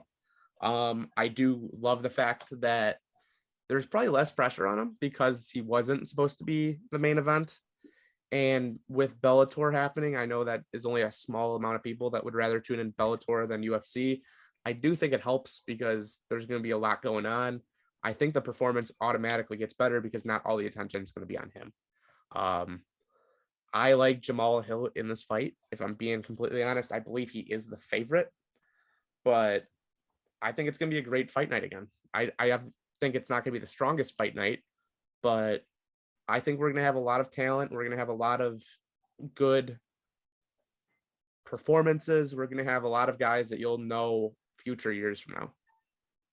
I do love the fact that there's probably less pressure on him because he wasn't supposed to be the main event. And with Bellator happening, I know that is only a small amount of people that would rather tune in Bellator than UFC. I do think it helps because there's going to be a lot going on. I think the performance automatically gets better because not all the attention is going to be on him. I like Jamal Hill in this fight. If I'm being completely honest, I believe he is the favorite, but I think it's going to be a great fight night again. I think it's not going to be the strongest fight night, but I think we're going to have a lot of talent. We're going to have a lot of good performances. We're going to have a lot of guys that you'll know future years from now.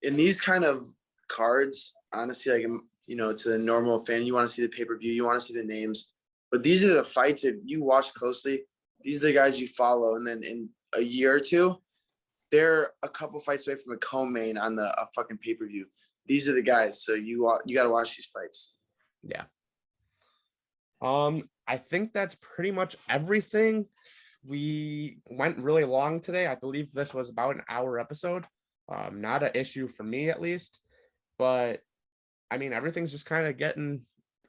In these kind of cards, honestly, to the normal fan, you want to see the pay-per-view, you want to see the names. But these are the fights, if you watch closely, these are the guys you follow. And then in a year or two, they're a couple fights away from a co-main on a fucking pay-per-view. These are the guys. So you got to watch these fights. Yeah. I think that's pretty much everything. We went really long today. I believe this was about an hour episode. Not an issue for me, at least. But, I mean, everything's just kind of getting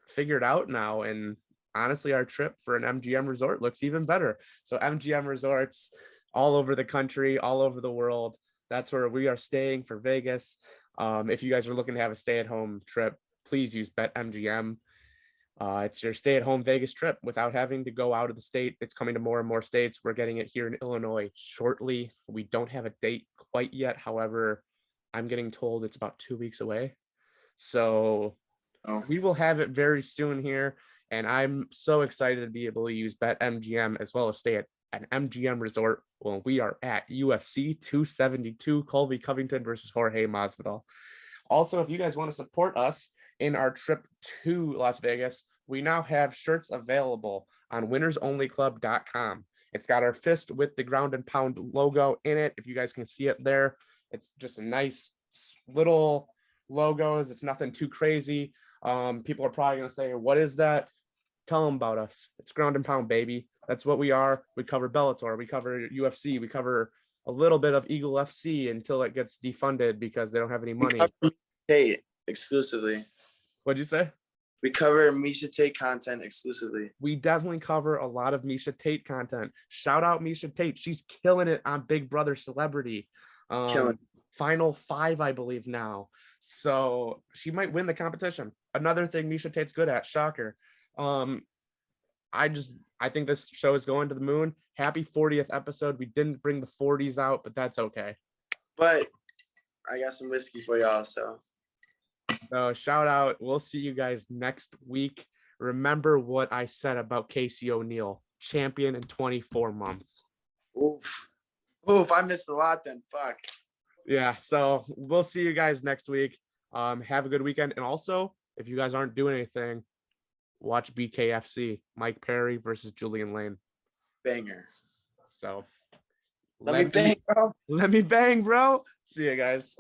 figured out now. And honestly, our trip for an MGM resort looks even better. So MGM resorts all over the country, all over the world. That's where we are staying for Vegas. If you guys are looking to have a stay-at-home trip, please use BetMGM. It's your stay-at-home Vegas trip without having to go out of the state. It's coming to more and more states. We're getting it here in Illinois shortly. We don't have a date quite yet. However, I'm getting told it's about 2 weeks away. So we will have it very soon here. And I'm so excited to be able to use BetMGM as well as stay at an MGM resort when we are at UFC 272, Colby Covington versus Jorge Masvidal. Also, if you guys want to support us in our trip to Las Vegas, we now have shirts available on winnersonlyclub.com. It's got our fist with the ground and pound logo in it. If you guys can see it there, it's just a nice little logos. It's nothing too crazy. People are probably going to say, what is that? tell them about us. It's Ground and Pound, baby. That's what we are. We cover Bellator. We cover UFC. We cover a little bit of Eagle FC until it gets defunded because they don't have any money. Tate exclusively. What'd you say? We cover Misha Tate content exclusively. We definitely cover a lot of Misha Tate content. Shout out Misha Tate. She's killing it on Big Brother Celebrity. Final 5, I believe now. So she might win the competition. Another thing Misha Tate's good at. Shocker. I think this show is going to the moon. Happy 40th episode. We didn't bring the 40s out, but that's okay. But I got some whiskey for y'all, so shout out. We'll see you guys next week. Remember what I said about Casey O'Neill, champion in 24 months. Oof, I missed a lot then. Fuck. Yeah, so we'll see you guys next week. Have a good weekend. And also, if you guys aren't doing anything, watch BKFC, Mike Perry versus Julian Lane. Banger. So let me bang, bro. Let me bang, bro. See you guys.